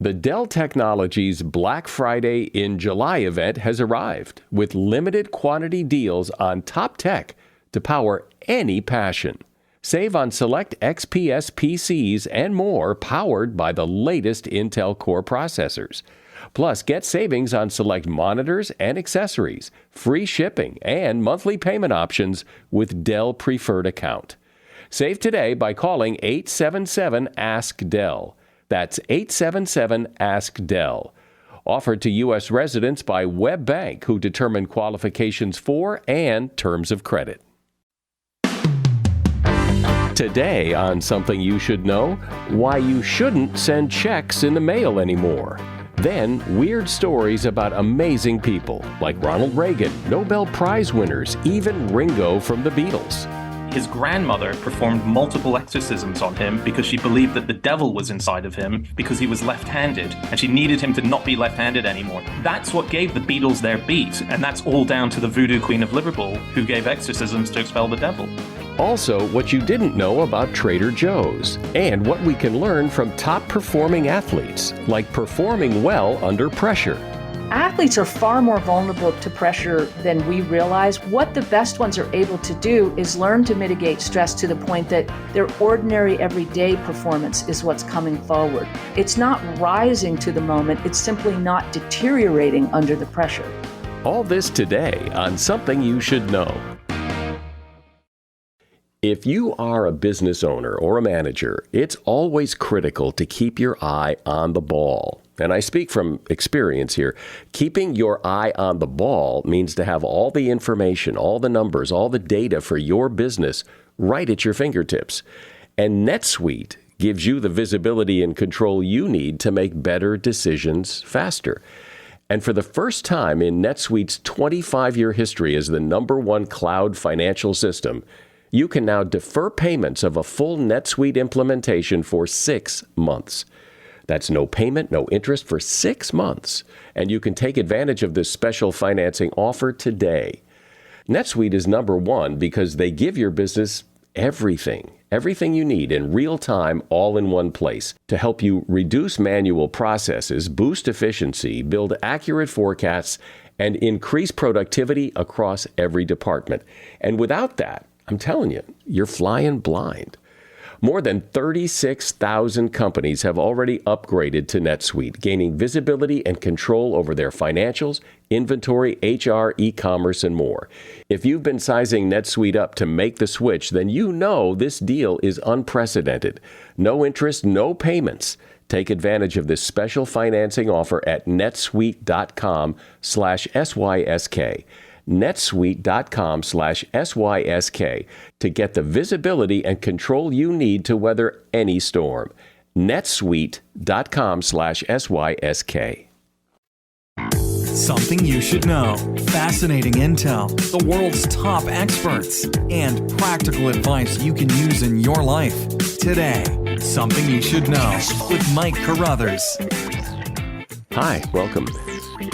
The Dell Technologies Black Friday in July event has arrived with limited quantity deals on top tech to power any passion. Save on select XPS PCs and more powered by the latest Intel Core processors. Plus, get savings on select monitors and accessories, free shipping, and monthly payment options with Dell Preferred Account. Save today by calling 877-ASK-DELL. That's 877-ASK-DELL. Offered to U.S. residents by Web Bank, who determine qualifications for and terms of credit. Today on Something You Should Know, why you shouldn't send checks in the mail anymore. Then, weird stories about amazing people like Ronald Reagan, Nobel Prize winners, even Ringo from the Beatles. His grandmother performed multiple exorcisms on him because she believed that the devil was inside of him because he was left-handed, and she needed him to not be left-handed anymore. That's what gave the Beatles their beat, and that's all down to the Voodoo Queen of Liverpool, who gave exorcisms to expel the devil. Also, what you didn't know about Trader Joe's, and what we can learn from top-performing athletes, like performing well under pressure. Athletes are far more vulnerable to pressure than we realize. What the best ones are able to do is learn to mitigate stress to the point that their ordinary everyday performance is what's coming forward. It's not rising to the moment, it's simply not deteriorating under the pressure. All this today on Something You Should Know. If you are a business owner or a manager, it's always critical to keep your eye on the ball. And I speak from experience here. Keeping your eye on the ball means to have all the information, all the numbers, all the data for your business right at your fingertips. And NetSuite gives you the visibility and control you need to make better decisions faster. And for the first time in NetSuite's 25-year history as the #1 cloud financial system, you can now defer payments of a full NetSuite implementation for 6 months. That's no payment, no interest for 6 months. And you can take advantage of this special financing offer today. NetSuite is #1 because they give your business everything you need in real time, all in one place to help you reduce manual processes, boost efficiency, build accurate forecasts, and increase productivity across every department. And without that, I'm telling you, you're flying blind. More than 36,000 companies have already upgraded to NetSuite, gaining visibility and control over their financials, inventory, HR, e-commerce, and more. If you've been sizing NetSuite up to make the switch, then you know this deal is unprecedented. No interest, no payments. Take advantage of this special financing offer at netsuite.com/SYSK. netsuite.com/SYSK to get the visibility and control you need to weather any storm. netsuite.com/SYSK. Something you should know. Fascinating intel, the world's top experts, and practical advice you can use in your life. Today, Something You Should Know with Mike Carruthers. Hi, welcome.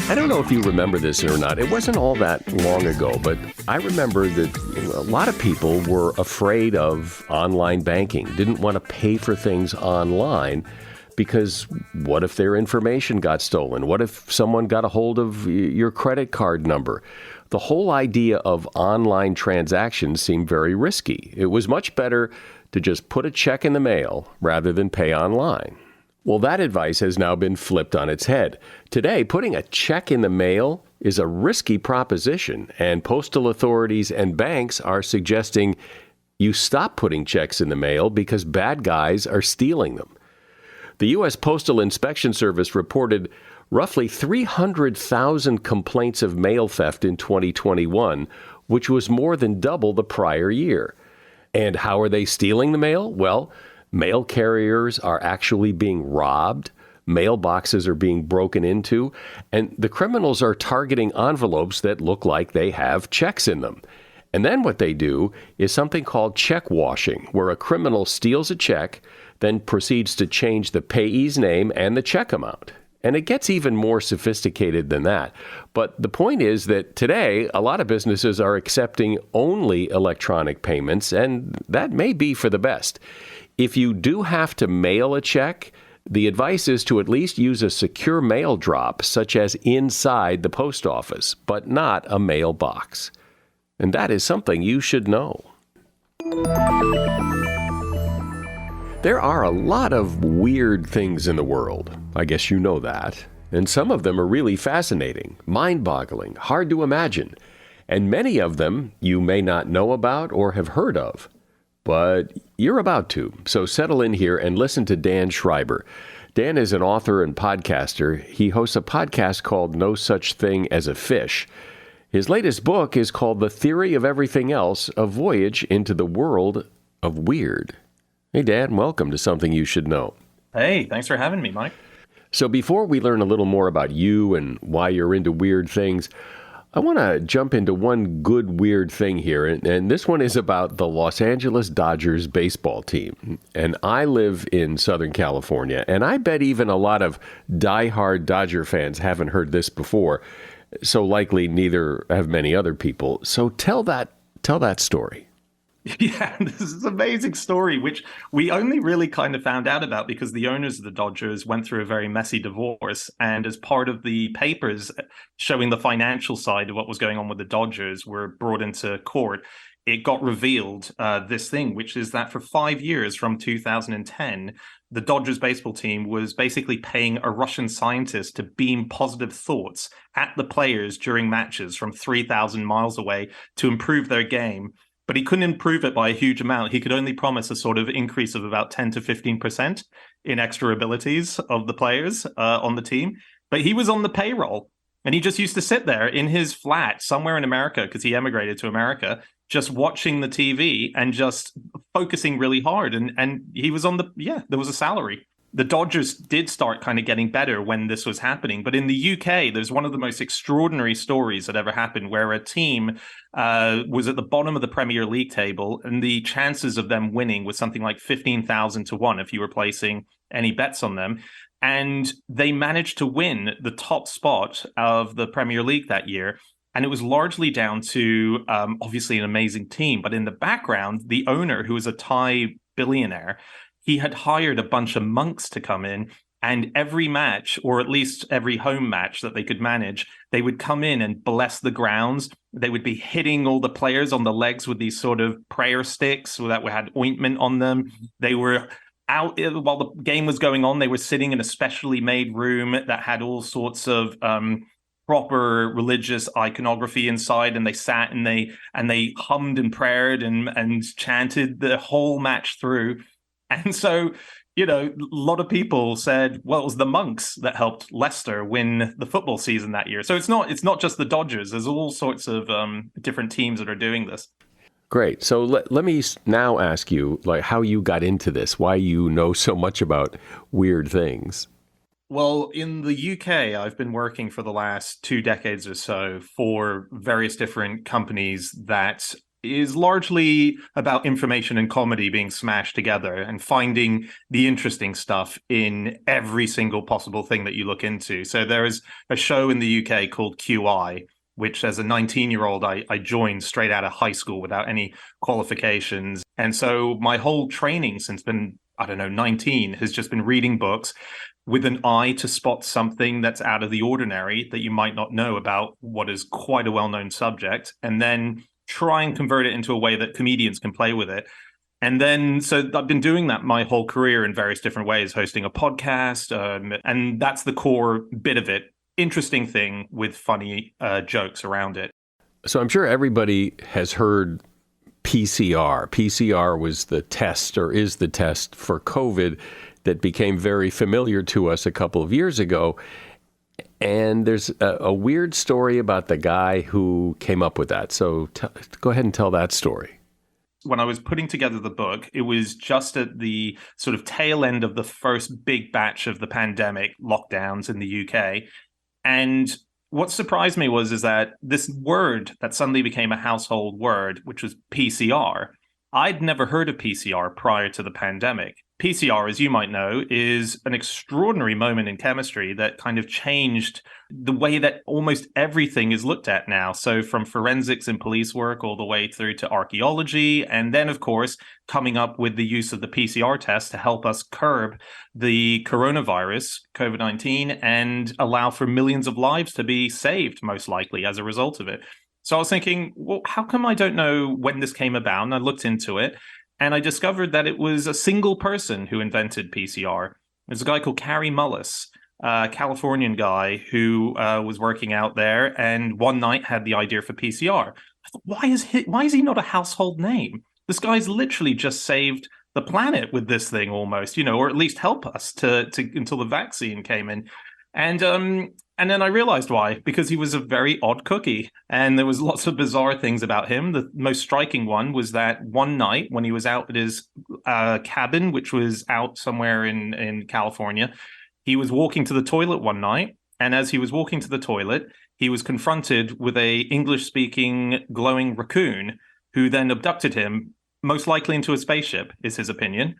I don't know if you remember this or not. It wasn't all that long ago, but I remember that a lot of people were afraid of online banking, didn't want to pay for things online because what if their information got stolen? What if someone got a hold of your credit card number? The whole idea of online transactions seemed very risky. It was much better to just put a check in the mail rather than pay online. Well, that advice has now been flipped on its head. Today, putting a check in the mail is a risky proposition, and postal authorities and banks are suggesting you stop putting checks in the mail because bad guys are stealing them. The U.S. Postal Inspection Service reported roughly 300,000 complaints of mail theft in 2021, which was more than double the prior year. And how are they stealing the mail? Well, mail carriers are actually being robbed, mailboxes are being broken into, and the criminals are targeting envelopes that look like they have checks in them. And then what they do is something called check washing, where a criminal steals a check, then proceeds to change the payee's name and the check amount. And it gets even more sophisticated than that. But the point is that today, a lot of businesses are accepting only electronic payments, and that may be for the best. If you do have to mail a check, The advice is to at least use a secure mail drop, such as inside the post office, but not a mailbox. And that is something you should know. There are a lot of weird things in the world. I guess you know that. And some of them are really fascinating, mind-boggling, hard to imagine. And many of them you may not know about or have heard of. But you're about to. So settle in here and listen to Dan Schreiber. Dan is an author and podcaster. He hosts a podcast called No Such Thing as a Fish. His latest book is called The Theory of Everything Else, A Voyage into the World of Weird. Hey, Dan, welcome to Something You Should Know. Hey, thanks for having me, Mike. So before we learn a little more about you and why you're into weird things, I want to jump into one good weird thing here, and this one is about the Los Angeles Dodgers baseball team. And I live in Southern California, and I bet even a lot of diehard Dodger fans haven't heard this before, so likely neither have many other people. So tell that story. Yeah, this is an amazing story, which we only really kind of found out about because the owners of the Dodgers went through a very messy divorce. And as part of the papers showing the financial side of what was going on with the Dodgers were brought into court, it got revealed this thing, which is that for 5 years from 2010, the Dodgers baseball team was basically paying a Russian scientist to beam positive thoughts at the players during matches from 3,000 miles away to improve their game. But he couldn't improve it by a huge amount. He could only promise a sort of increase of about 10 to 15% in extra abilities of the players on the team. But he was on the payroll, and he just used to sit there in his flat somewhere in America, because he emigrated to America, just watching the TV and just focusing really hard. And he was on there was a salary. The Dodgers did start kind of getting better when this was happening. But in the UK, there's one of the most extraordinary stories that ever happened where a team was at the bottom of the Premier League table, and the chances of them winning was something like 15,000 to 1 if you were placing any bets on them. And they managed to win the top spot of the Premier League that year. And it was largely down to, obviously, an amazing team. But in the background, the owner, who was a Thai billionaire, he had hired a bunch of monks to come in, and every match, or at least every home match that they could manage, they would come in and bless the grounds. They would be hitting all the players on the legs with these sort of prayer sticks that had ointment on them. They were out while the game was going on. They were sitting in a specially made room that had all sorts of proper religious iconography inside, and they sat and they hummed and prayed and chanted the whole match through. And so, a lot of people said, well, it was the monks that helped Leicester win the football season that year. So it's not just the Dodgers. There's all sorts of different teams that are doing this. Great. So let me now ask you, how you got into this, why you know so much about weird things. Well, in the UK, I've been working for the last 2 decades or so for various different companies that is largely about information and comedy being smashed together and finding the interesting stuff in every single possible thing that you look into. So there is a show in the UK called QI, which as a 19-year-old, I joined straight out of high school without any qualifications. And so my whole training since been, 19, has just been reading books with an eye to spot something that's out of the ordinary that you might not know about what is quite a well-known subject, and then try and convert it into a way that comedians can play with it. And then, so I've been doing that my whole career in various different ways, hosting a podcast, and that's the core bit of it. Interesting thing with funny jokes around it. So I'm sure everybody has heard PCR. PCR was the test, or is the test for COVID that became very familiar to us a couple of years ago. And there's a weird story about the guy who came up with that. So go ahead and tell that story. When I was putting together the book, it was just at the sort of tail end of the first big batch of the pandemic lockdowns in the UK. And what surprised me is that this word that suddenly became a household word, which was PCR, I'd never heard of PCR prior to the pandemic. PCR, as you might know, is an extraordinary moment in chemistry that kind of changed the way that almost everything is looked at now. So from forensics and police work all the way through to archaeology, and then, of course, coming up with the use of the PCR test to help us curb the coronavirus, COVID-19, and allow for millions of lives to be saved, most likely, as a result of it. So I was thinking, well, how come I don't know when this came about? And I looked into it. And I discovered that it was a single person who invented PCR. There's a guy called Kary Mullis, a Californian guy who was working out there, and one night had the idea for PCR. I thought, why is he not a household name? This guy's literally just saved the planet with this thing, almost, or at least help us to until the vaccine came in. And then I realized why, because he was a very odd cookie, and there was lots of bizarre things about him. The most striking one was that one night when he was out at his cabin, which was out somewhere in California, he was walking to the toilet one night, and as he was walking to the toilet, he was confronted with a English-speaking glowing raccoon who then abducted him, most likely into a spaceship, is his opinion.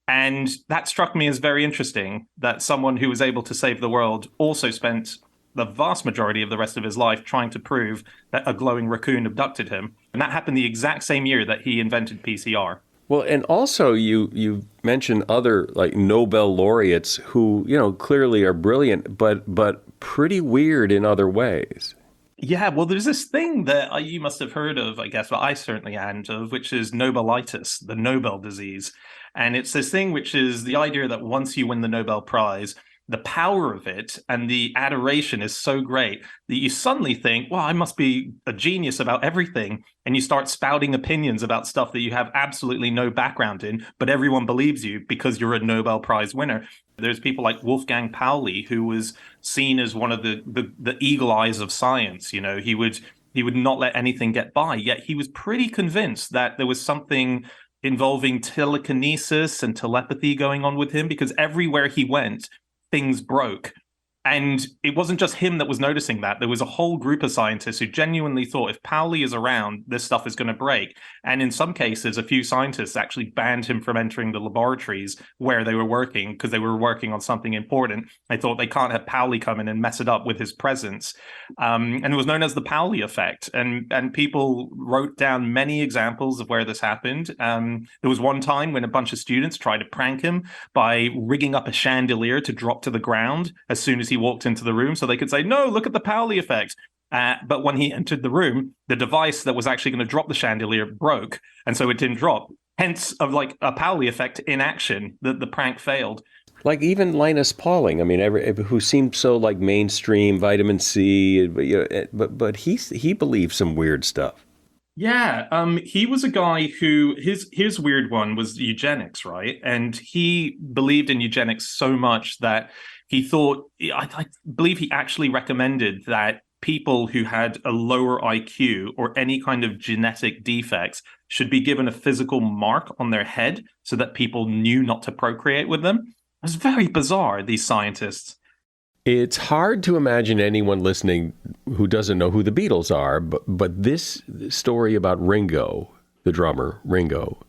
And that struck me as very interesting, that someone who was able to save the world also spent the vast majority of the rest of his life trying to prove that a glowing raccoon abducted him. And that happened the exact same year that he invented PCR. Well, and also you mentioned other like Nobel laureates who, clearly are brilliant, but pretty weird in other ways. Yeah, well, there's this thing that you must have heard of, I guess, but I certainly hadn't of, which is Nobelitis, the Nobel disease. And it's this thing which is the idea that once you win the Nobel Prize, the power of it and the adoration is so great that you suddenly think, well, I must be a genius about everything. And you start spouting opinions about stuff that you have absolutely no background in, but everyone believes you because you're a Nobel Prize winner. There's people like Wolfgang Pauli, who was seen as one of the eagle eyes of science. He would not let anything get by, yet he was pretty convinced that there was something involving telekinesis and telepathy going on with him, because everywhere he went, things broke. And it wasn't just him that was noticing that. There was a whole group of scientists who genuinely thought if Pauli is around, this stuff is going to break. And in some cases, a few scientists actually banned him from entering the laboratories where they were working because they were working on something important. They thought they can't have Pauli come in and mess it up with his presence. And it was known as the Pauli effect. And people wrote down many examples of where this happened. There was one time when a bunch of students tried to prank him by rigging up a chandelier to drop to the ground as soon as he walked into the room so they could say, no, look at the Pauli effect. But when he entered the room, the device that was actually going to drop the chandelier broke, and so it didn't drop. Hence, of like a Pauli effect in action, the prank failed. Like even Linus Pauling, who seemed so like mainstream, vitamin C, but he believed some weird stuff. Yeah, he was a guy who his weird one was eugenics, right? And he believed in eugenics so much that he thought, I believe he actually recommended that people who had a lower IQ or any kind of genetic defects should be given a physical mark on their head so that people knew not to procreate with them. It was very bizarre, these scientists. It's hard to imagine anyone listening who doesn't know who the Beatles are, but this story about Ringo, the drummer, Ringo,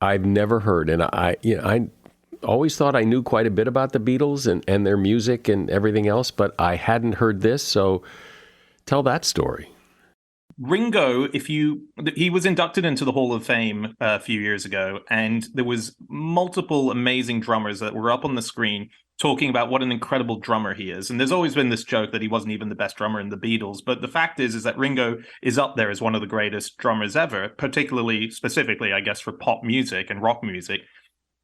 I've never heard. And I always thought I knew quite a bit about the Beatles and their music and everything else, but I hadn't heard this. So tell that story. Ringo, he was inducted into the Hall of Fame a few years ago, and there was multiple amazing drummers that were up on the screen talking about what an incredible drummer he is. And there's always been this joke that he wasn't even the best drummer in the Beatles. But the fact is that Ringo is up there as one of the greatest drummers ever, specifically, I guess, for pop music and rock music.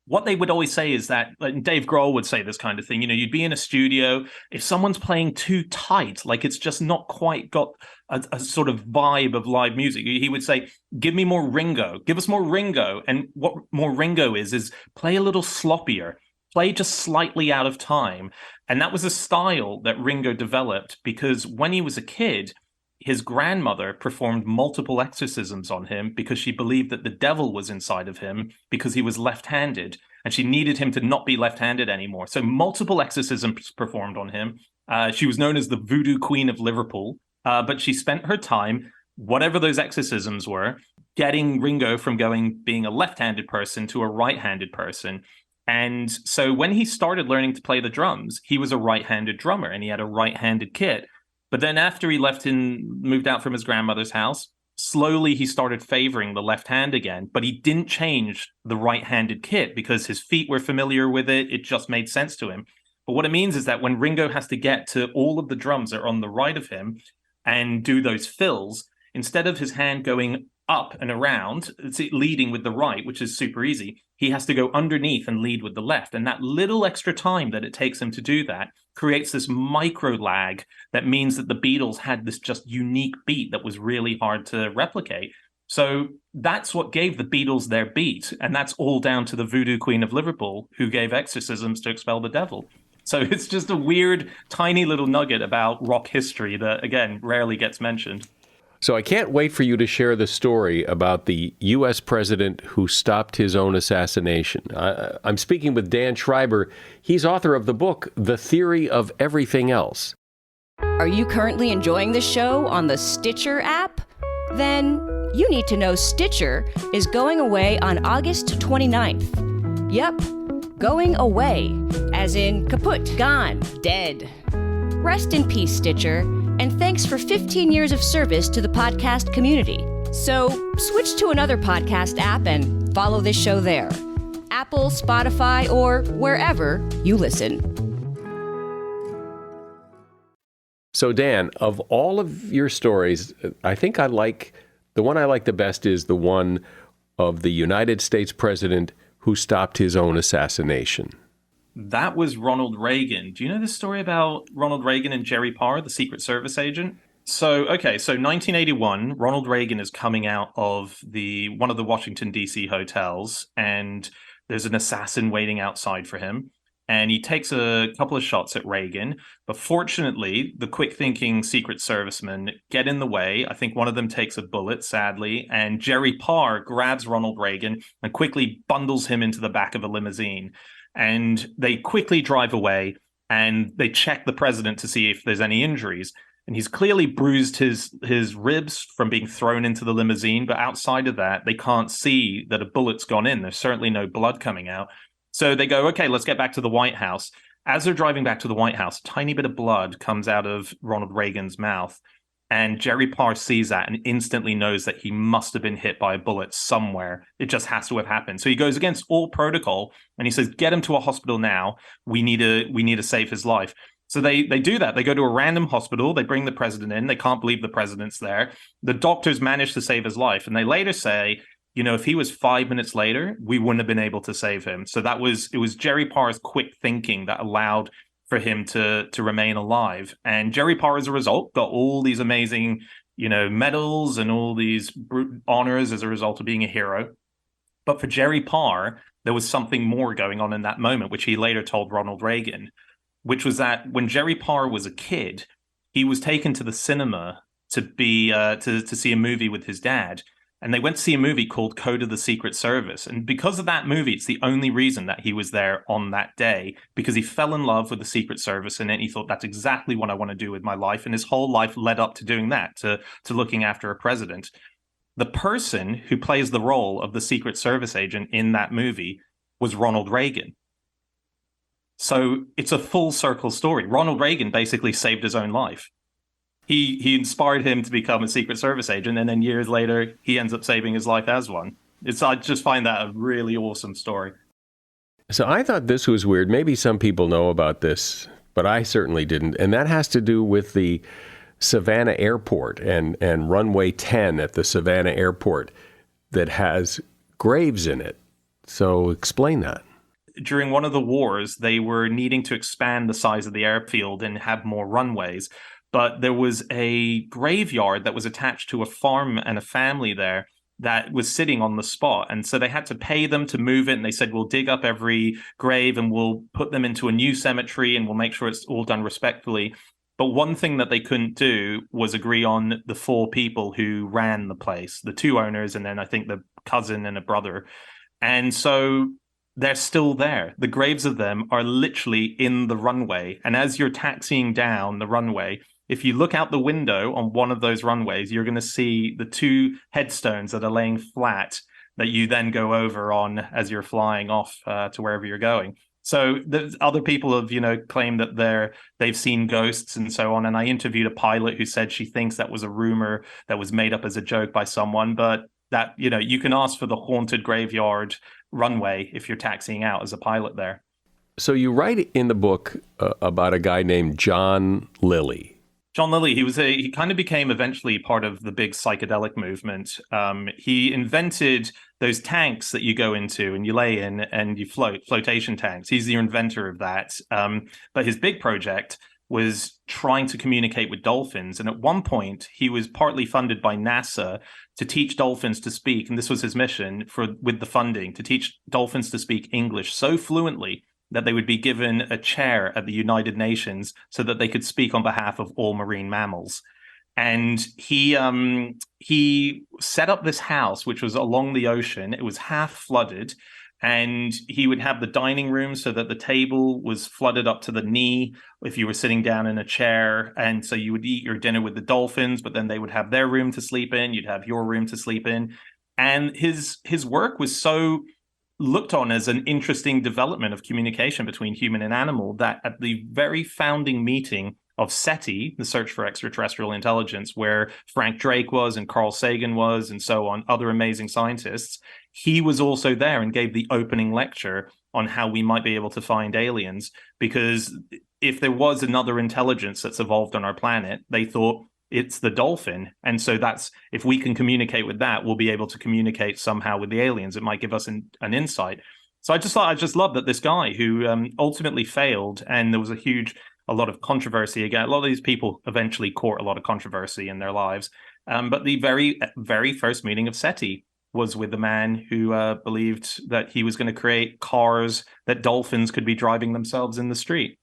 What they would always say is that, like Dave Grohl would say this kind of thing, you'd be in a studio, if someone's playing too tight, like it's just not quite got a sort of vibe of live music, he would say, give me more Ringo, give us more Ringo. And what more Ringo is play a little sloppier, play just slightly out of time. And that was a style that Ringo developed because when he was a kid, his grandmother performed multiple exorcisms on him because she believed that the devil was inside of him because he was left-handed, and she needed him to not be left-handed anymore. So multiple exorcisms performed on him. She was known as the Voodoo Queen of Liverpool, but she spent her time, whatever those exorcisms were, getting Ringo from being a left-handed person to a right-handed person. And so when he started learning to play the drums, he was a right-handed drummer and he had a right-handed kit. But then after he moved out from his grandmother's house, slowly he started favoring the left hand again, but he didn't change the right-handed kit because his feet were familiar with it. It just made sense to him. But what it means is that when Ringo has to get to all of the drums that are on the right of him and do those fills, instead of his hand going up and around, it's leading with the right, which is super easy, he has to go underneath and lead with the left. And that little extra time that it takes him to do that creates this micro lag that means that the Beatles had this just unique beat that was really hard to replicate. So that's what gave the Beatles their beat. And that's all down to the Voodoo Queen of Liverpool, who gave exorcisms to expel the devil. So it's just a weird, tiny little nugget about rock history that, again, rarely gets mentioned. So I can't wait for you to share the story about the U.S. president who stopped his own assassination. I'm speaking with Dan Schreiber. He's author of the book, The Theory of Everything Else. Are you currently enjoying the show on the Stitcher app? Then you need to know Stitcher is going away on August 29th. Yep, going away, as in kaput, gone, dead. Rest in peace, Stitcher. And thanks for 15 years of service to the podcast community. So switch to another podcast app and follow this show there. Apple, Spotify, or wherever you listen. So Dan, of all of your stories, I think the one I like the best is the one of the United States president who stopped his own assassination. That was Ronald Reagan. Do you know the story about Ronald Reagan and Jerry Parr, the Secret Service agent? So 1981, Ronald Reagan is coming out of one of the Washington, D.C. hotels, and there's an assassin waiting outside for him. And he takes a couple of shots at Reagan. But fortunately, the quick-thinking Secret Servicemen get in the way. I think one of them takes a bullet, sadly, and Jerry Parr grabs Ronald Reagan and quickly bundles him into the back of a limousine. And they quickly drive away and they check the president to see if there's any injuries. And he's clearly bruised his ribs from being thrown into the limousine. But outside of that, they can't see that a bullet's gone in. There's certainly no blood coming out. So they go, okay, let's get back to the White House. As they're driving back to the White House, a tiny bit of blood comes out of Ronald Reagan's mouth. And Jerry Parr sees that and instantly knows that he must have been hit by a bullet somewhere. It just has to have happened. So he goes against all protocol and he says, get him to a hospital now. We need to save his life. So they do that. They go to a random hospital. They bring the president in. They can't believe the president's there. The doctors manage to save his life. And they later say, if he was 5 minutes later, we wouldn't have been able to save him. So it was Jerry Parr's quick thinking that allowed for him to remain alive. And Jerry Parr, as a result, got all these amazing, medals and all these honors as a result of being a hero. But for Jerry Parr, there was something more going on in that moment, which he later told Ronald Reagan, which was that when Jerry Parr was a kid, he was taken to the cinema to see a movie with his dad. And they went to see a movie called Code of the Secret Service. And because of that movie, it's the only reason that he was there on that day, because he fell in love with the Secret Service. And then he thought, that's exactly what I want to do with my life. And his whole life led up to doing that, to looking after a president. The person who plays the role of the Secret Service agent in that movie was Ronald Reagan. So it's a full circle story. Ronald Reagan basically saved his own life. He inspired him to become a Secret Service agent, and then years later, he ends up saving his life as one. I just find that a really awesome story. So I thought this was weird. Maybe some people know about this, but I certainly didn't. And that has to do with the Savannah Airport and runway 10 at the Savannah Airport that has graves in it. So explain that. During one of the wars, they were needing to expand the size of the airfield and have more runways. But there was a graveyard that was attached to a farm and a family there that was sitting on the spot. And so they had to pay them to move it. And they said, we'll dig up every grave and we'll put them into a new cemetery and we'll make sure it's all done respectfully. But one thing that they couldn't do was agree on the 4 people who ran the place, the 2 owners, and then I think the cousin and a brother. And so they're still there. The graves of them are literally in the runway. And as you're taxiing down the runway, if you look out the window on one of those runways, you're going to see the 2 headstones that are laying flat that you then go over on as you're flying off to wherever you're going. So there's other people have, claimed that they've seen ghosts and so on. And I interviewed a pilot who said she thinks that was a rumor that was made up as a joke by someone, but that, you can ask for the haunted graveyard runway if you're taxiing out as a pilot there. So you write in the book about a guy named John Lilly. John Lilly, he kind of became eventually part of the big psychedelic movement. He invented those tanks that you go into and you lay in and you flotation tanks. He's the inventor of that. But his big project was trying to communicate with dolphins. And at one point, he was partly funded by NASA to teach dolphins to speak. And this was his mission with the funding, to teach dolphins to speak English so fluently that they would be given a chair at the United Nations so that they could speak on behalf of all marine mammals. And he set up this house, which was along the ocean. It was half flooded. And he would have the dining room so that the table was flooded up to the knee if you were sitting down in a chair. And so you would eat your dinner with the dolphins, but then they would have their room to sleep in. You'd have your room to sleep in. And his work was so looked on as an interesting development of communication between human and animal that at the very founding meeting of SETI, the Search for Extraterrestrial Intelligence, where Frank Drake was and Carl Sagan was and so on, other amazing scientists, he was also there and gave the opening lecture on how we might be able to find aliens. Because if there was another intelligence that's evolved on our planet, they thought it's the dolphin. And so if we can communicate with that, we'll be able to communicate somehow with the aliens. It might give us an insight. So I just love that this guy who ultimately failed, and there was a lot of controversy. Again, a lot of these people eventually court a lot of controversy in their lives. But the very, very first meeting of SETI was with the man who believed that he was going to create cars that dolphins could be driving themselves in the street.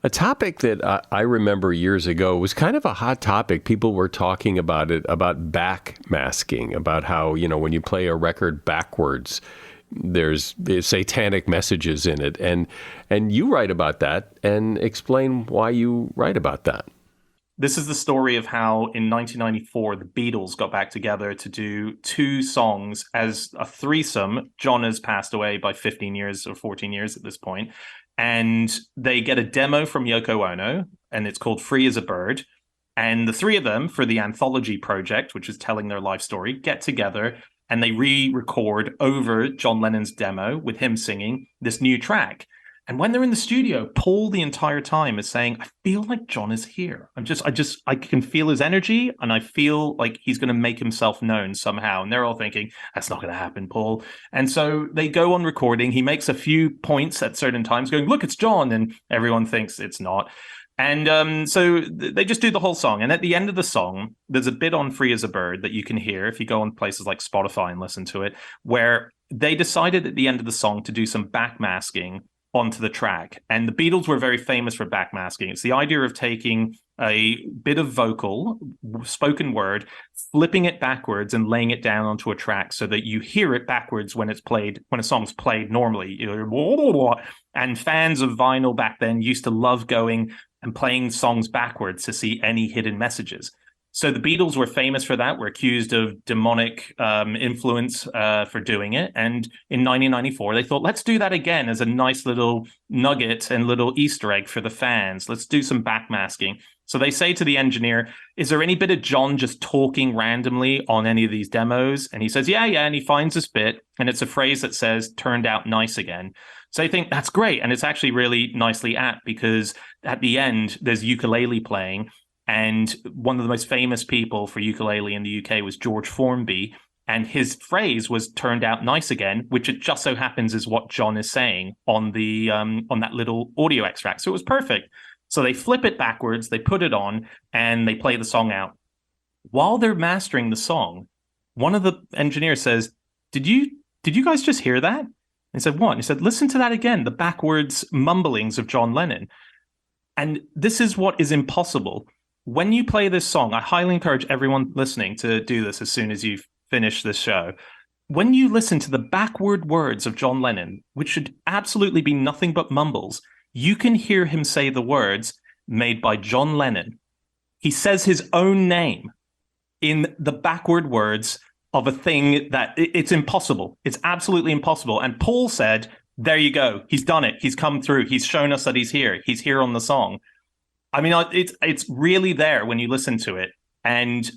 A topic that I remember years ago was kind of a hot topic. People were talking about it, about backmasking, about how, when you play a record backwards, there's satanic messages in it. And you write about that and explain why you write about that. This is the story of how in 1994, the Beatles got back together to do 2 songs as a threesome. John has passed away by 15 years or 14 years at this point. And they get a demo from Yoko Ono, and it's called Free as a Bird. And the 3 of them, for the anthology project, which is telling their life story, get together and they re-record over John Lennon's demo with him singing this new track. And when they're in the studio, Paul the entire time is saying, I feel like John is here. I can feel his energy, and I feel like he's going to make himself known somehow. And they're all thinking, that's not going to happen, Paul. And so they go on recording. He makes a few points at certain times going, look, it's John. And everyone thinks it's not. And so they just do the whole song. And at the end of the song, there's a bit on Free as a Bird that you can hear if you go on places like Spotify and listen to it, where they decided at the end of the song to do some backmasking onto the track. And the Beatles were very famous for backmasking. It's the idea of taking a bit of vocal, spoken word, flipping it backwards and laying it down onto a track so that you hear it backwards when it's played, when a song's played normally. And fans of vinyl back then used to love going and playing songs backwards to see any hidden messages. So the Beatles were famous for that, were accused of demonic influence for doing it. And in 1994, they thought, let's do that again as a nice little nugget and little Easter egg for the fans. Let's do some backmasking. So they say to the engineer, is there any bit of John just talking randomly on any of these demos? And he says, yeah. And he finds this bit, and it's a phrase that says, turned out nice again. So they think that's great. And it's actually really nicely apt, because at the end, there's ukulele playing. And one of the most famous people for ukulele in the UK was George Formby. And his phrase was turned out nice again, which it just so happens is what John is saying on the on that little audio extract. So it was perfect. So they flip it backwards, they put it on, and they play the song out. While they're mastering the song, one of the engineers says, Did you guys just hear that? And he said, what? And he said, listen to that again, the backwards mumblings of John Lennon. And this is what is impossible. When you play this song, I highly encourage everyone listening to do this as soon as you finish this show. When you listen to the backward words of John Lennon, which should absolutely be nothing but mumbles, you can hear him say the words made by John Lennon. He says his own name in the backward words of a thing that it's impossible. It's absolutely impossible. And Paul said, there you go. He's done it. He's come through. He's shown us that he's here. He's here on the song. I mean, it's really there when you listen to it. And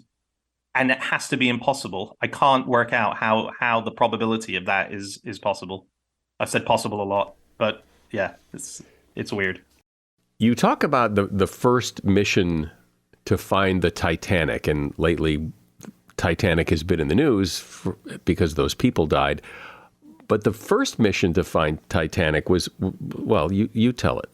it has to be impossible. I can't work out how the probability of that is possible. I've said possible a lot, but yeah, it's weird. You talk about the first mission to find the Titanic, and lately Titanic has been in the news because those people died. But the first mission to find Titanic was, well, you tell it.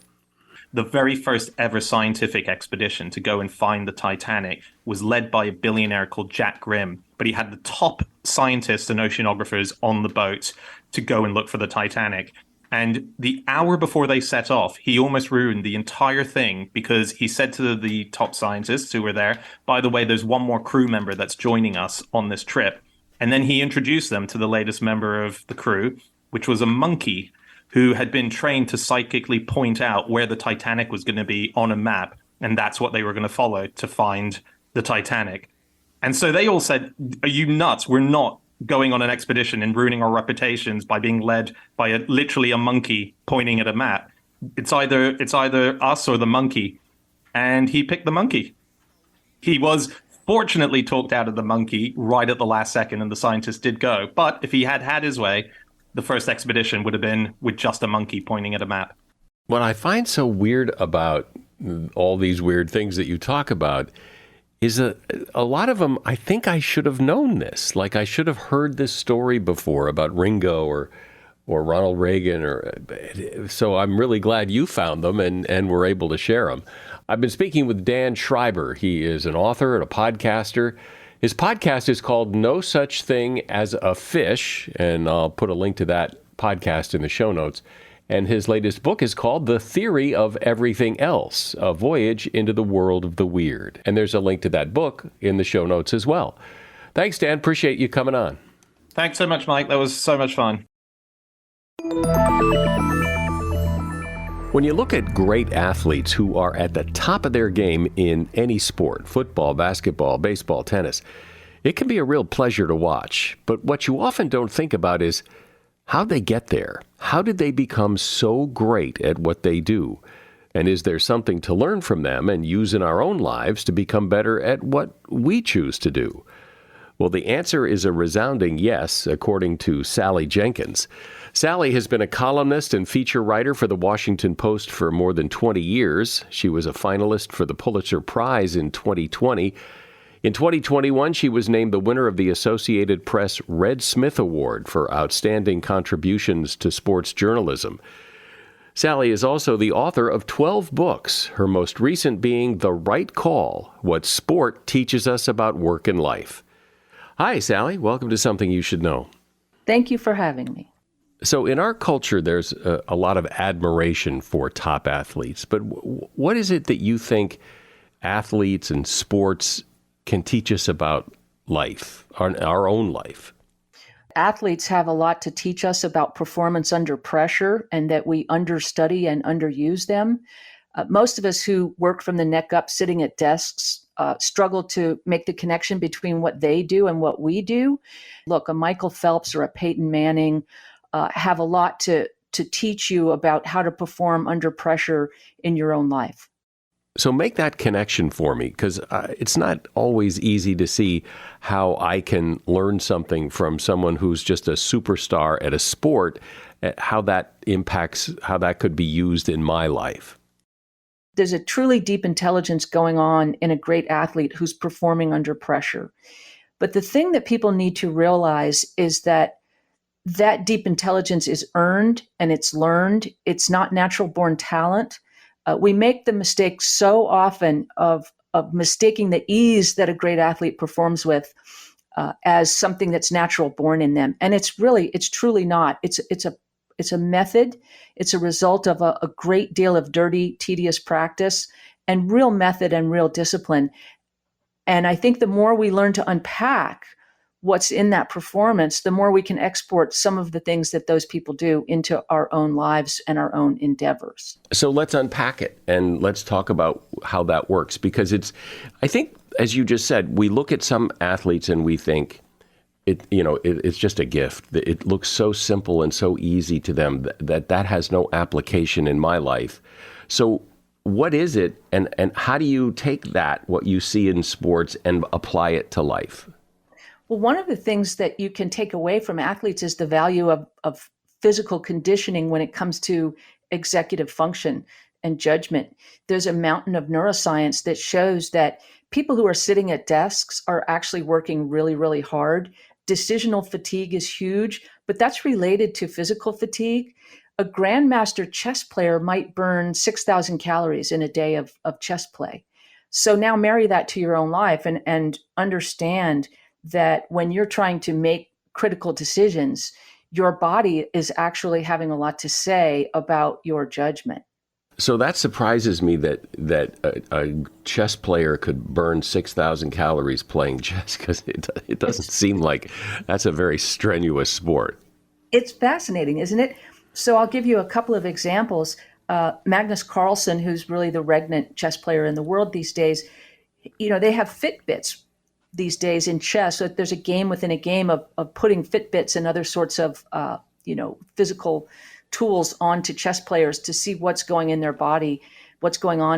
The very first ever scientific expedition to go and find the Titanic was led by a billionaire called Jack Grimm. But he had the top scientists and oceanographers on the boat to go and look for the Titanic. And the hour before they set off, he almost ruined the entire thing because he said to the top scientists who were there, by the way, there's one more crew member that's joining us on this trip. And then he introduced them to the latest member of the crew, which was a monkey who had been trained to psychically point out where the Titanic was going to be on a map. And that's what they were going to follow to find the Titanic. And so they all said, are you nuts? We're not going on an expedition and ruining our reputations by being led by literally a monkey pointing at a map. It's either us or the monkey. And he picked the monkey. He was fortunately talked out of the monkey right at the last second, and the scientist did go. But if he had his way, the first expedition would have been with just a monkey pointing at a map. What I find so weird about all these weird things that you talk about is a lot of them, I think I should have known this. Like I should have heard this story before about Ringo or Ronald Reagan. So I'm really glad you found them and were able to share them. I've been speaking with Dan Schreiber. He is an author and a podcaster. His podcast is called No Such Thing as a Fish, and I'll put a link to that podcast in the show notes. And his latest book is called The Theory of Everything Else, A Voyage into the World of the Weird. And there's a link to that book in the show notes as well. Thanks, Dan. Appreciate you coming on. Thanks so much, Mike. That was so much fun. When you look at great athletes who are at the top of their game in any sport, football, basketball, baseball, tennis, it can be a real pleasure to watch. But what you often don't think about is how'd they get there? How did they become so great at what they do? And is there something to learn from them and use in our own lives to become better at what we choose to do? Well, the answer is a resounding yes, according to Sally Jenkins. Sally has been a columnist and feature writer for the Washington Post for more than 20 years. She was a finalist for the Pulitzer Prize in 2020. In 2021, she was named the winner of the Associated Press Red Smith Award for outstanding contributions to sports journalism. Sally is also the author of 12 books, her most recent being The Right Call, What Sport Teaches Us About Work and Life. Hi, Sally. Welcome to Something You Should Know. Thank you for having me. So in our culture, there's a lot of admiration for top athletes. But what is it that you think athletes and sports can teach us about life, our own life? Athletes have a lot to teach us about performance under pressure and that we understudy and underuse them. Most of us who work from the neck up sitting at desks struggle to make the connection between what they do and what we do. Look, a Michael Phelps or a Peyton Manning have a lot to teach you about how to perform under pressure in your own life. So make that connection for me, because it's not always easy to see how I can learn something from someone who's just a superstar at a sport, how that impacts, how that could be used in my life. There's a truly deep intelligence going on in a great athlete who's performing under pressure. But the thing that people need to realize is that deep intelligence is earned and it's learned. It's not natural born talent. We make the mistake so often of mistaking the ease that a great athlete performs with as something that's natural born in them. And it's truly not. It's a method. It's a result of a great deal of dirty, tedious practice and real method and real discipline. And I think the more we learn to unpack what's in that performance, the more we can export some of the things that those people do into our own lives and our own endeavors. So let's unpack it and let's talk about how that works, because I think, as you just said, we look at some athletes and we think, it's just a gift. It looks so simple and so easy to them that has no application in my life. So what is it, and how do you take that, what you see in sports, and apply it to life? Well, one of the things that you can take away from athletes is the value of physical conditioning when it comes to executive function and judgment. There's a mountain of neuroscience that shows that people who are sitting at desks are actually working really, really hard. Decisional fatigue is huge, but that's related to physical fatigue. A grandmaster chess player might burn 6,000 calories in a day of chess play. So now marry that to your own life and understand that when you're trying to make critical decisions, your body is actually having a lot to say about your judgment. So that surprises me that a chess player could burn 6,000 calories playing chess, because it doesn't seem like that's a very strenuous sport. It's fascinating, isn't it? So I'll give you a couple of examples. Magnus Carlsen, who's really the regnant chess player in the world these days, they have Fitbits these days in chess. So there's a game within a game of putting Fitbits and other sorts of, physical tools onto chess players to see what's going on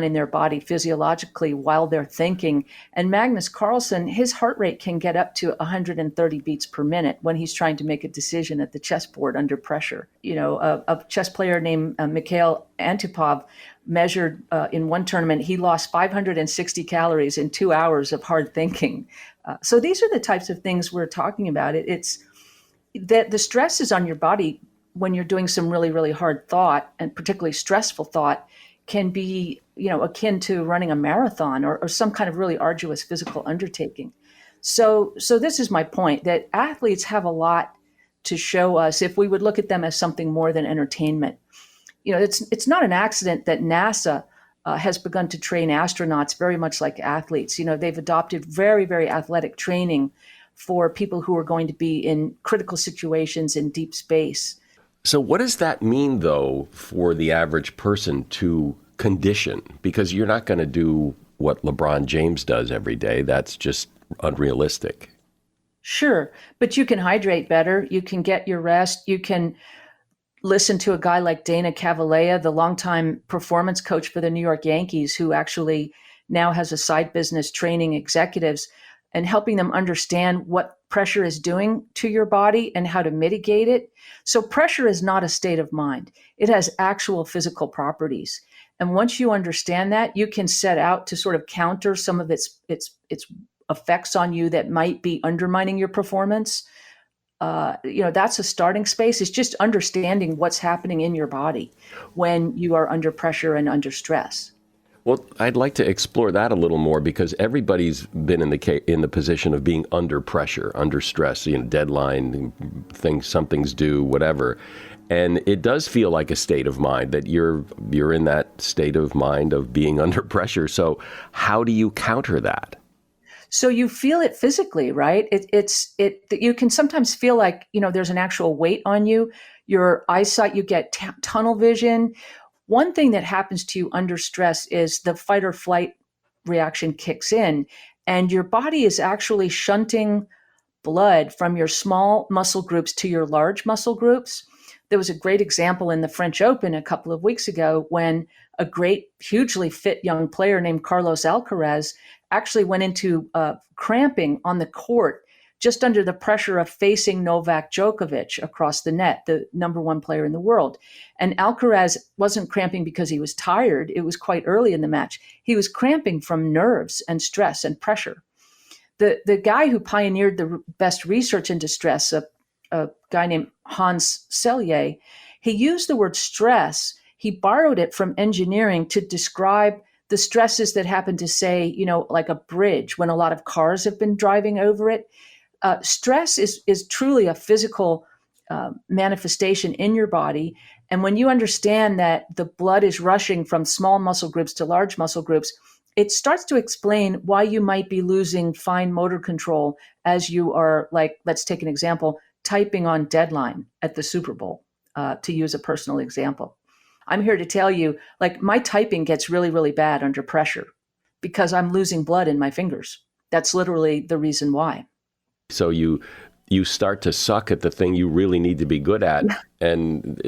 in their body physiologically while they're thinking. And Magnus Carlsen, his heart rate can get up to 130 beats per minute when he's trying to make a decision at the chessboard under pressure. A chess player named Mikhail Antipov measured in one tournament, he lost 560 calories in 2 hours of hard thinking. So these are the types of things we're talking about. It's that the stress is on your body when you're doing some really, really hard thought, and particularly stressful thought, can be, akin to running a marathon or some kind of really arduous physical undertaking. So this is my point, that athletes have a lot to show us if we would look at them as something more than entertainment. It's not an accident that NASA has begun to train astronauts very much like athletes. They've adopted very, very athletic training for people who are going to be in critical situations in deep space. So what does that mean, though, for the average person to condition? Because you're not going to do what LeBron James does every day. That's just unrealistic. Sure, but you can hydrate better. You can get your rest. You can listen to a guy like Dana Cavalea, the longtime performance coach for the New York Yankees, who actually now has a side business training executives and helping them understand what pressure is doing to your body and how to mitigate it. So pressure is not a state of mind. It has actual physical properties. And once you understand that, you can set out to sort of counter some of its effects on you that might be undermining your performance. That's a starting space. It's just understanding what's happening in your body when you are under pressure and under stress. Well, I'd like to explore that a little more, because everybody's been in the position of being under pressure, under stress, deadline, something's due, whatever. And it does feel like a state of mind that you're in that state of mind of being under pressure. So how do you counter that? So you feel it physically, right? You can sometimes feel like, there's an actual weight on you, your eyesight, you get tunnel vision. One thing that happens to you under stress is the fight or flight reaction kicks in, and your body is actually shunting blood from your small muscle groups to your large muscle groups. There was a great example in the French Open a couple of weeks ago when a great, hugely fit young player named Carlos Alcaraz actually went into cramping on the court just under the pressure of facing Novak Djokovic across the net, the number one player in the world. And Alcaraz wasn't cramping because he was tired. It was quite early in the match. He was cramping from nerves and stress and pressure. The guy who pioneered the best research into stress, a guy named Hans Selye, he used the word stress. He borrowed it from engineering to describe the stresses that happen to, say, like a bridge when a lot of cars have been driving over it. Stress is truly a physical manifestation in your body. And when you understand that the blood is rushing from small muscle groups to large muscle groups, it starts to explain why you might be losing fine motor control as you are, like, let's take an example, typing on deadline at the Super Bowl, to use a personal example. I'm here to tell you, like, my typing gets really, really bad under pressure because I'm losing blood in my fingers. That's literally the reason why. So you you start to suck at the thing you really need to be good at, and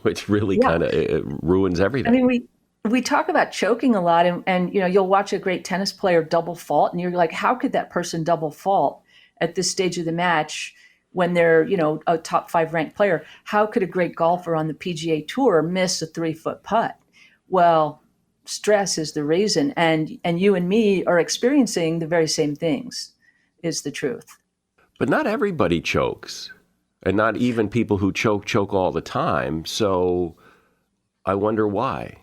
which really kind of ruins everything. I mean, we talk about choking a lot, and you'll watch a great tennis player double fault, and you're like, how could that person double fault at this stage of the match when they're a top 5 ranked player? How could a great golfer on the PGA Tour miss a 3-foot putt? Well, stress is the reason, and you and me are experiencing the very same things, is the truth. But not everybody chokes, and not even people who choke all the time. So I wonder why.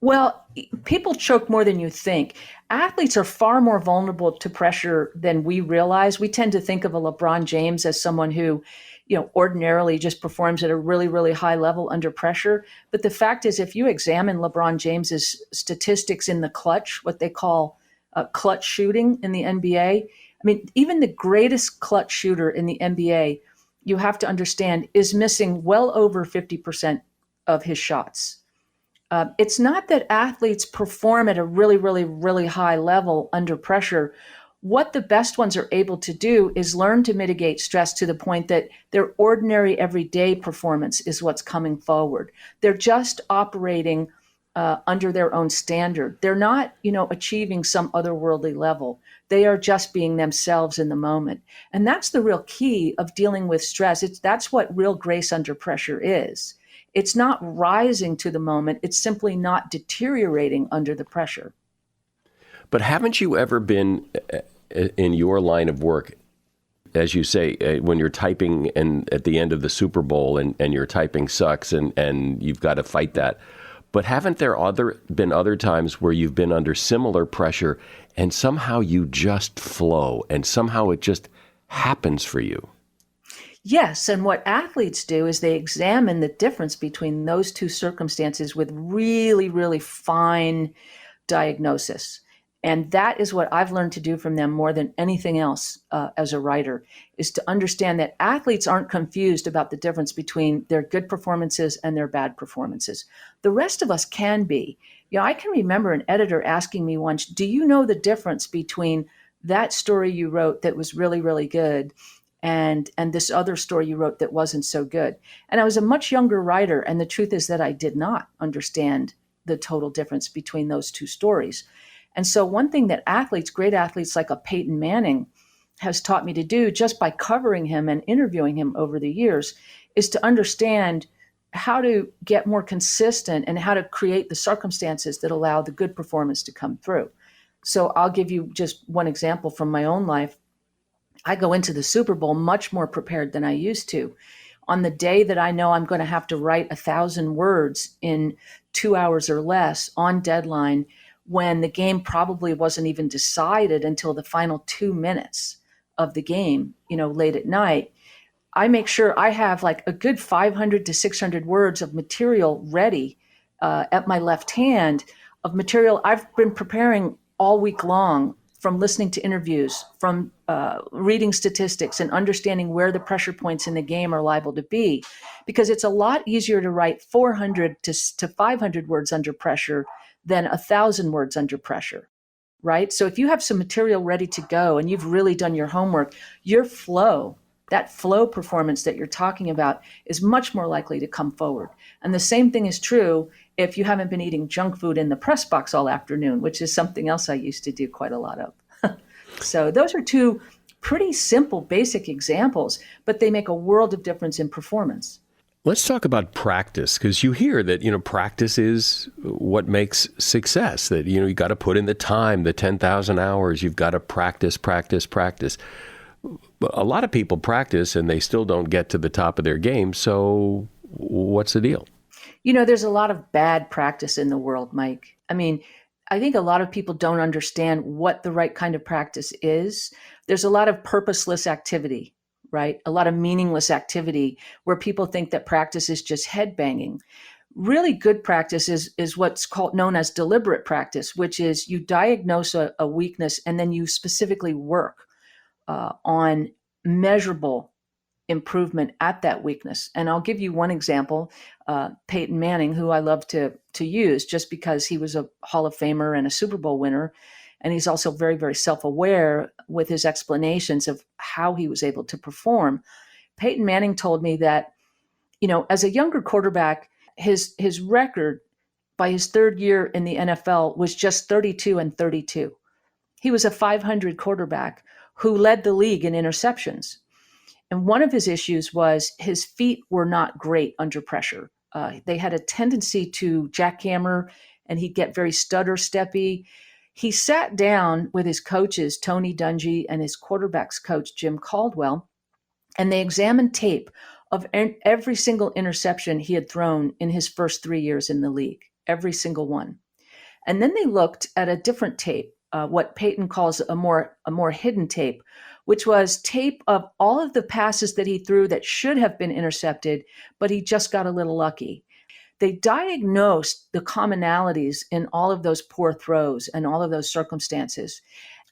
Well, people choke more than you think. Athletes are far more vulnerable to pressure than we realize. We tend to think of a LeBron James as someone who, ordinarily just performs at a really, really high level under pressure. But the fact is, if you examine LeBron James's statistics in the clutch, what they call clutch shooting in the NBA, I mean, even the greatest clutch shooter in the NBA, you have to understand, is missing well over 50% of his shots. It's not that athletes perform at a really, really, really high level under pressure. What the best ones are able to do is learn to mitigate stress to the point that their ordinary everyday performance is what's coming forward. They're just operating under their own standard. They're not, achieving some otherworldly level. They are just being themselves in the moment. And that's the real key of dealing with stress. That's what real grace under pressure is. It's not rising to the moment. It's simply not deteriorating under the pressure. But haven't you ever been in your line of work, as you say, when you're typing and at the end of the Super Bowl and your typing sucks and you've got to fight that? But haven't there been other times where you've been under similar pressure and somehow you just flow and somehow it just happens for you? Yes, and what athletes do is they examine the difference between those two circumstances with really, really fine diagnosis. And that is what I've learned to do from them more than anything else as a writer, is to understand that athletes aren't confused about the difference between their good performances and their bad performances. The rest of us can be. I can remember an editor asking me once, do you know the difference between that story you wrote that was really, really good and this other story you wrote that wasn't so good? And I was a much younger writer, and the truth is that I did not understand the total difference between those two stories. And so one thing that great athletes like a Peyton Manning has taught me to do just by covering him and interviewing him over the years is to understand how to get more consistent and how to create the circumstances that allow the good performance to come through. So I'll give you just one example from my own life. I go into the Super Bowl much more prepared than I used to. On the day that I know I'm going to have to write 1,000 words in 2 hours or less on deadline, when the game probably wasn't even decided until the final 2 minutes of the game, late at night, I make sure I have like a good 500 to 600 words of material ready at my left hand, of material I've been preparing all week long, from listening to interviews, from reading statistics and understanding where the pressure points in the game are liable to be. Because it's a lot easier to write 400 to 500 words under pressure than 1,000 words under pressure, right? So if you have some material ready to go and you've really done your homework, your flow, that flow performance that you're talking about, is much more likely to come forward. And the same thing is true if you haven't been eating junk food in the press box all afternoon, which is something else I used to do quite a lot of. So those are two pretty simple, basic examples, but they make a world of difference in performance. Let's talk about practice, because you hear that, practice is what makes success, that, you got to put in the time, the 10,000 hours, you've got to practice. A lot of people practice and they still don't get to the top of their game. So what's the deal? There's a lot of bad practice in the world, Mike. I mean, I think a lot of people don't understand what the right kind of practice is. There's a lot of purposeless activity, right? A lot of meaningless activity where people think that practice is just head banging. Really good practice is what's known as deliberate practice, which is you diagnose a weakness and then you specifically work on measurable improvement at that weakness. And I'll give you one example, Peyton Manning, who I love to use just because he was a Hall of Famer and a Super Bowl winner. And he's also very, very self-aware with his explanations of how he was able to perform. Peyton Manning told me that, as a younger quarterback, his record by his third year in the NFL was just 32-32. He was a 500 quarterback who led the league in interceptions. And one of his issues was his feet were not great under pressure. They had a tendency to jackhammer, and he'd get very stutter-steppy. He sat down with his coaches, Tony Dungy, and his quarterbacks coach, Jim Caldwell, and they examined tape of every single interception he had thrown in his first 3 years in the league, every single one. And then they looked at a different tape, what Peyton calls a more hidden tape, which was tape of all of the passes that he threw that should have been intercepted, but he just got a little lucky. They diagnosed the commonalities in all of those poor throws and all of those circumstances.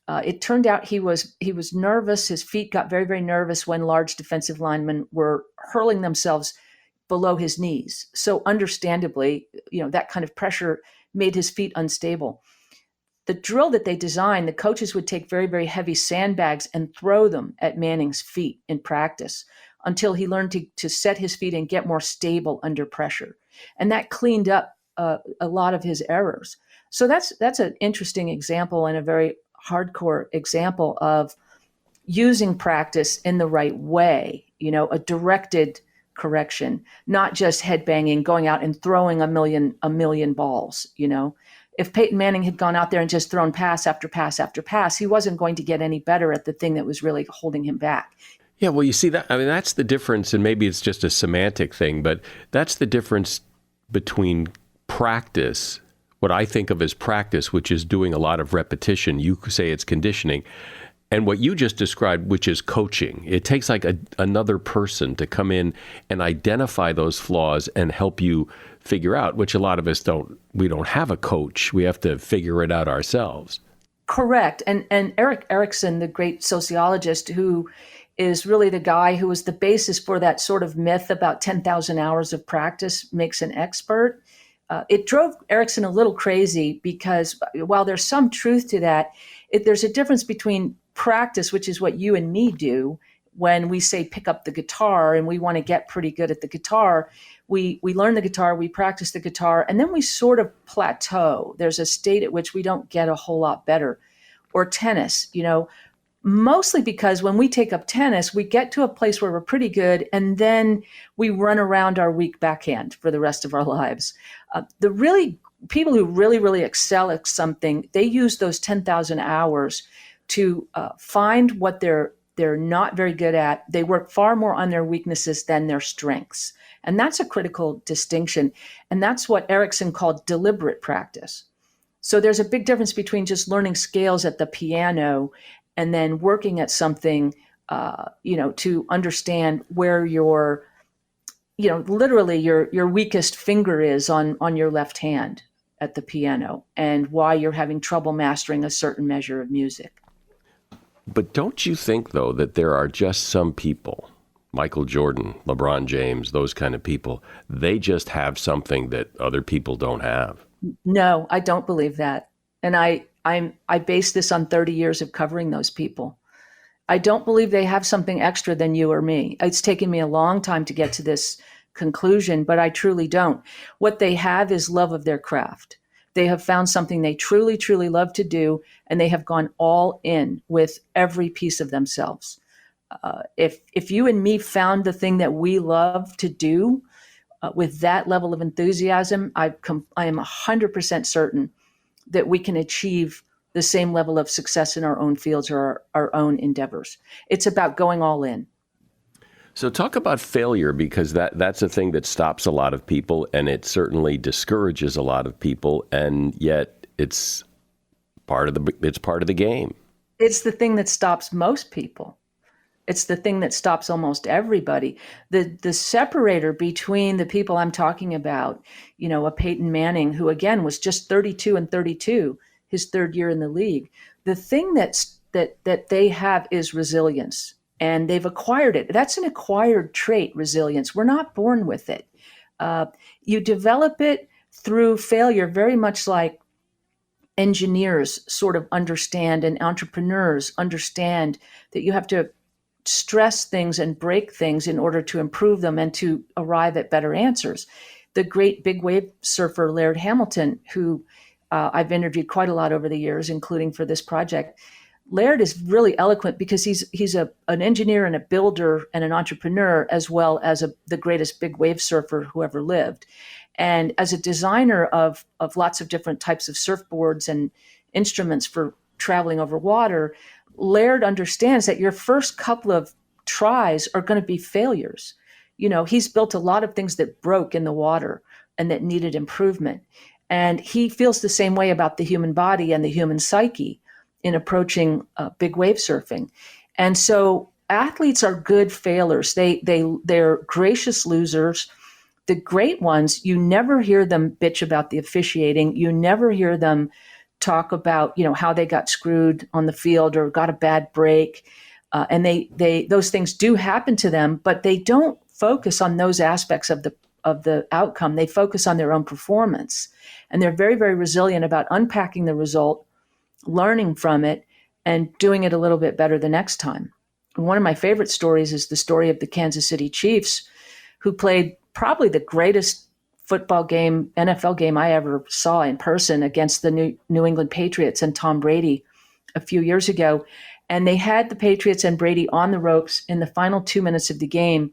It turned out he was nervous. His feet got very, very nervous when large defensive linemen were hurling themselves below his knees. So understandably, that kind of pressure made his feet unstable. The drill that they designed, the coaches would take very, very heavy sandbags and throw them at Manning's feet in practice until he learned to set his feet and get more stable under pressure. And that cleaned up a lot of his errors. So that's an interesting example and a very hardcore example of using practice in the right way, a directed correction, not just headbanging, going out and throwing a million balls. If Peyton Manning had gone out there and just thrown pass after pass after pass, he wasn't going to get any better at the thing that was really holding him back. Yeah, well, you see that. I mean, that's the difference, and maybe it's just a semantic thing, but that's the difference between practice, what I think of as practice, which is doing a lot of repetition. You say it's conditioning. And what you just described, which is coaching. It takes like another person to come in and identify those flaws and help you figure out, which a lot of us don't. We don't have a coach. We have to figure it out ourselves. Correct. And Erik Erikson, the great sociologist, who is really the guy who was the basis for that sort of myth about 10,000 hours of practice makes an expert. It drove Erikson a little crazy because while there's some truth to that, there's a difference between practice, which is what you and me do when we say pick up the guitar and we want to get pretty good at the guitar. We learn the guitar, we practice the guitar, and then we sort of plateau. There's a state at which we don't get a whole lot better. Or tennis, mostly because when we take up tennis, we get to a place where we're pretty good, and then we run around our weak backhand for the rest of our lives. People who really, really excel at something, they use those 10,000 hours to find what they're not very good at. They work far more on their weaknesses than their strengths. And that's a critical distinction. And that's what Erikson called deliberate practice. So there's a big difference between just learning scales at the piano and then working at something, to understand where your weakest finger is on your left hand at the piano and why you're having trouble mastering a certain measure of music. But don't you think, though, that there are just some people, Michael Jordan, LeBron James, those kind of people, they just have something that other people don't have? No, I don't believe that. And I base this on 30 years of covering those people. I don't believe they have something extra than you or me. It's taken me a long time to get to this conclusion, but I truly don't. What they have is love of their craft. They have found something they truly, truly love to do, and they have gone all in with every piece of themselves. If you and me found the thing that we love to do with that level of enthusiasm, I am 100% certain that we can achieve the same level of success in our own fields or our own endeavors. It's about going all in. So talk about failure, because that's a thing that stops a lot of people, and it certainly discourages a lot of people, and yet it's part of the game. It's the thing that stops most people. It's the thing that stops almost everybody. The separator between the people I'm talking about, a Peyton Manning, who again was just 32-32, his third year in the league. The thing that they have is resilience, and they've acquired it. That's an acquired trait, resilience. We're not born with it. You develop it through failure, very much like engineers sort of understand and entrepreneurs understand that you have to stress things and break things in order to improve them and to arrive at better answers. The great big wave surfer Laird Hamilton, who I've interviewed quite a lot over the years, including for this project. Laird is really eloquent because he's an engineer and a builder and an entrepreneur, as well as the greatest big wave surfer who ever lived. And as a designer of lots of different types of surfboards and instruments for traveling over water, Laird understands that your first couple of tries are going to be failures. You know, he's built a lot of things that broke in the water and that needed improvement. And he feels the same way about the human body and the human psyche in approaching big wave surfing. And so athletes are good failures. They're gracious losers. The great ones, you never hear them bitch about the officiating. You never hear them talk about, how they got screwed on the field or got a bad break. And those things do happen to them, but they don't focus on those aspects of the outcome. They focus on their own performance. And they're very, very resilient about unpacking the result, learning from it, and doing it a little bit better the next time. And one of my favorite stories is the story of the Kansas City Chiefs, who played probably the greatest football game, NFL game I ever saw in person against the New England Patriots and Tom Brady a few years ago. And they had the Patriots and Brady on the ropes in the final 2 minutes of the game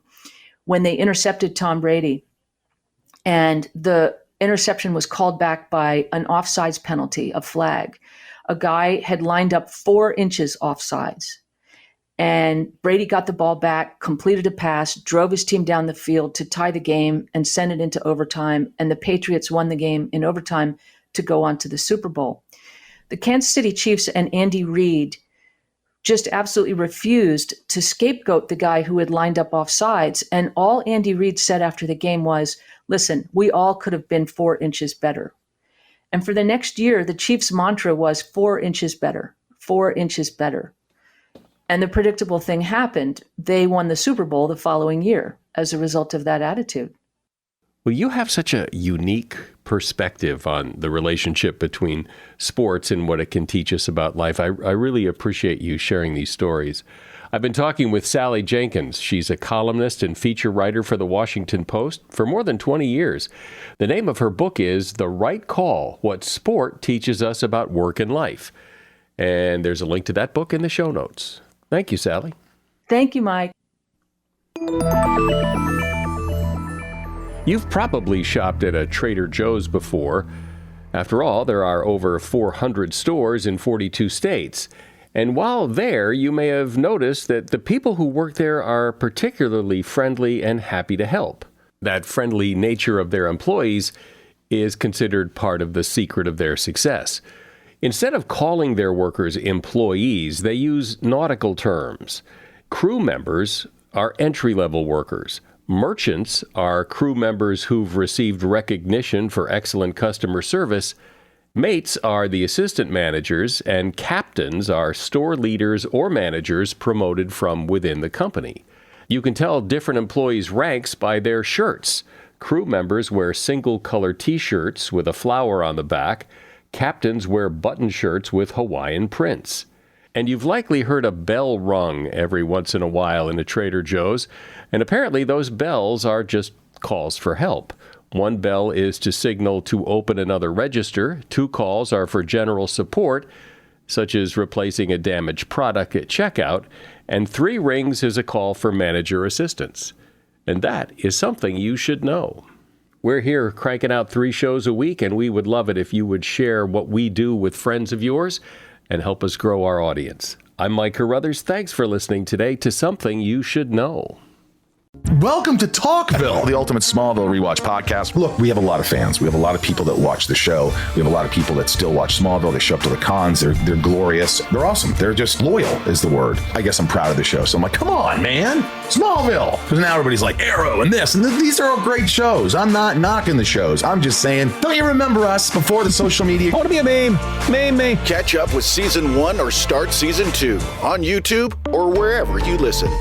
when they intercepted Tom Brady. And the interception was called back by an offsides penalty, a flag. A guy had lined up 4 inches offsides. And Brady got the ball back, completed a pass, drove his team down the field to tie the game and send it into overtime. And the Patriots won the game in overtime to go on to the Super Bowl. The Kansas City Chiefs and Andy Reid just absolutely refused to scapegoat the guy who had lined up offsides. And all Andy Reid said after the game was, listen, we all could have been 4 inches better. And for the next year, the Chiefs' mantra was 4 inches better, 4 inches better. And the predictable thing happened. They won the Super Bowl the following year as a result of that attitude. Well, you have such a unique perspective on the relationship between sports and what it can teach us about life. I really appreciate you sharing these stories. I've been talking with Sally Jenkins. She's a columnist and feature writer for the Washington Post for more than 20 years. The name of her book is The Right Call: What Sport Teaches Us About Work and Life. And there's a link to that book in the show notes. Thank you, Sally. Thank you, Mike. You've probably shopped at a Trader Joe's before. After all, there are over 400 stores in 42 states. And while there, you may have noticed that the people who work there are particularly friendly and happy to help. That friendly nature of their employees is considered part of the secret of their success. Instead of calling their workers employees, they use nautical terms. Crew members are entry-level workers. Merchants are crew members who've received recognition for excellent customer service. Mates are the assistant managers, and captains are store leaders or managers promoted from within the company. You can tell different employees' ranks by their shirts. Crew members wear single-color T-shirts with a flower on the back. Captains wear button shirts with Hawaiian prints. And you've likely heard a bell rung every once in a while in a Trader Joe's, and apparently those bells are just calls for help. One bell is to signal to open another register. 2 calls are for general support, such as replacing a damaged product at checkout, and 3 rings is a call for manager assistance. And that is something you should know. We're here cranking out 3 shows a week, and we would love it if you would share what we do with friends of yours and help us grow our audience. I'm Mike Carruthers. Thanks for listening today to Something You Should Know. Welcome to Talkville, the ultimate Smallville rewatch podcast. Look, we have a lot of fans. We have a lot of people that watch the show. We have a lot of people that still watch Smallville. They show up to the cons. They're glorious. They're awesome. They're just loyal is the word. I guess I'm proud of the show. So I'm like, come on, man. Smallville. Because now everybody's like Arrow and this. And these are all great shows. I'm not knocking the shows. I'm just saying, don't you remember us before the social media? I want to be a meme. Meme. Catch up with season 1 or start season 2 on YouTube or wherever you listen.